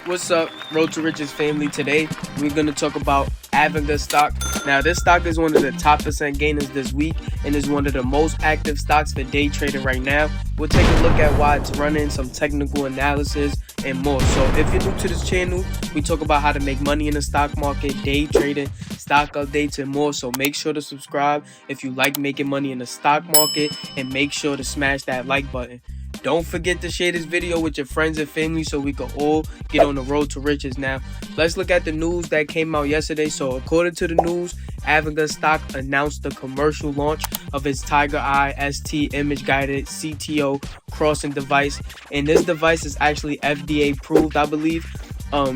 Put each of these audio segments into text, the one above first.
What's up, Road to Riches family? Today we're going to talk about Avinger stock. Now, this stock is one of the top percent gainers this week and is one of the most active stocks for day trading right now. We'll take a look at why it's running, some technical analysis, and more. So, if you're new to this channel, we talk about how to make money in the stock market, day trading, stock updates, and more. So, make sure to subscribe if you like making money in the stock market, and make sure to smash that like button. Don't forget to share this video with your friends and family so we can all get on the road to riches. Now, let's look at the news that came out yesterday. So, according to the news, Avinger stock announced the commercial launch of its Tiger Eye ST image guided CTO crossing device. And this device is actually FDA approved, I believe.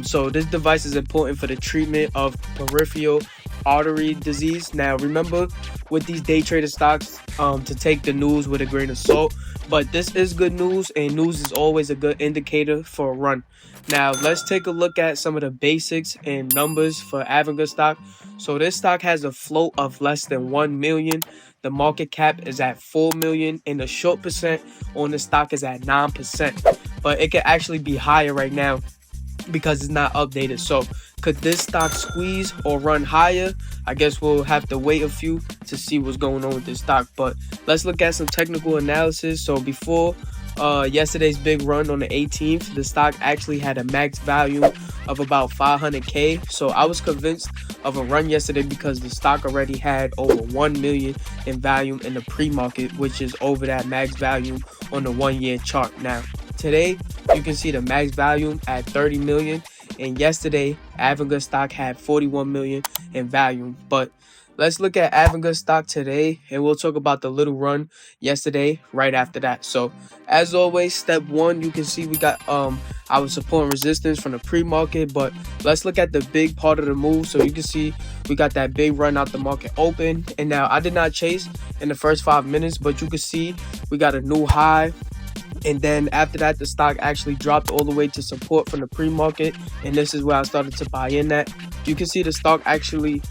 So this device is important for the treatment of peripheral artery disease. Now, remember with these day trader stocks to take the news with a grain of salt, but this is good news, and news is always a good indicator for a run. Now, let's take a look at some of the basics and numbers for Avinger stock. So this stock has a float of less than 1 million. The market cap is at 4 million, and the short percent on the stock is at 9%. But it could actually be higher right now because it's not updated. So could this stock squeeze or run higher? I guess we'll have to wait a few to see what's going on with this stock. But let's look at some technical analysis. So before yesterday's big run on the 18th, the stock actually had a max value of about 500k. So I was convinced of a run yesterday because the stock already had over 1 million in value in the pre-market, which is over that max value on the 1-year chart. Now today you can see the max value at 30 million, and yesterday Avinger stock had 41 million in value. But let's look at Avinger stock today, and we'll talk about the little run yesterday right after that. So as always, step one, you can see we got our support and resistance from the pre-market. But let's look at the big part of the move. So you can see we got that big run out the market open, and now I did not chase in the first 5 minutes, but you can see we got a new high. And then after that, the stock actually dropped all the way to support from the pre-market, and this is where I started to buy in at. You can see the stock actually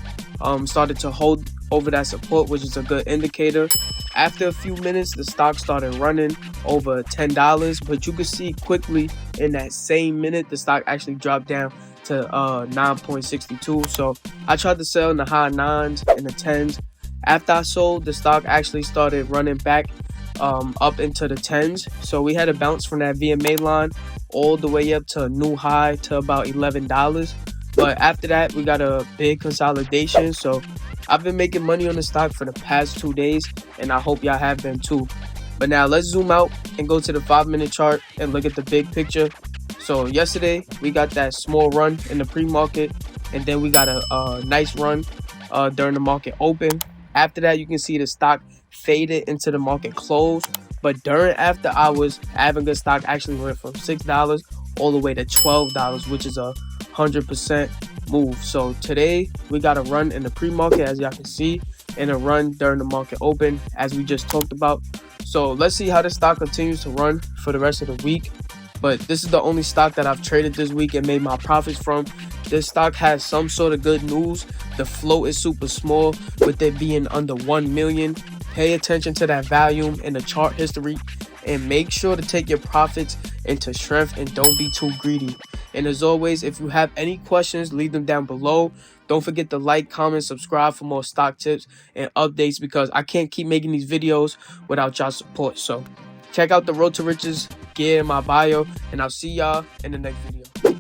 started to hold over that support, which is a good indicator. After a few minutes, the stock started running over $10, but you can see quickly in that same minute, the stock actually dropped down to 9.62. So I tried to sell in the high 9s and the 10s. After I sold, the stock actually started running back up into the 10s. So we had a bounce from that VMA line all the way up to a new high to about $11. But after that, we got a big consolidation. So I've been making money on the stock for the past 2 days, and I hope y'all have been too. But now let's zoom out and go to the 5-minute chart and look at the big picture. So yesterday we got that small run in the pre-market, and then we got a nice run during the market open. After that, you can see the stock faded into the market close, but during after hours, Avinger stock actually went from $6 all the way to $12, which is a 100% move. So today we got a run in the pre-market, as y'all can see, and a run during the market open, as we just talked about. So let's see how the stock continues to run for the rest of the week. But this is the only stock that I've traded this week and made my profits from. This stock has some sort of good news. The float is super small, with it being under 1 million. Pay attention to that volume in the chart history, and make sure to take your profits into strength and don't be too greedy. And as always, if you have any questions, leave them down below. Don't forget to like, comment, subscribe for more stock tips and updates, because I can't keep making these videos without y'all support. So check out the Road to Riches gear in my bio, and I'll see y'all in the next video.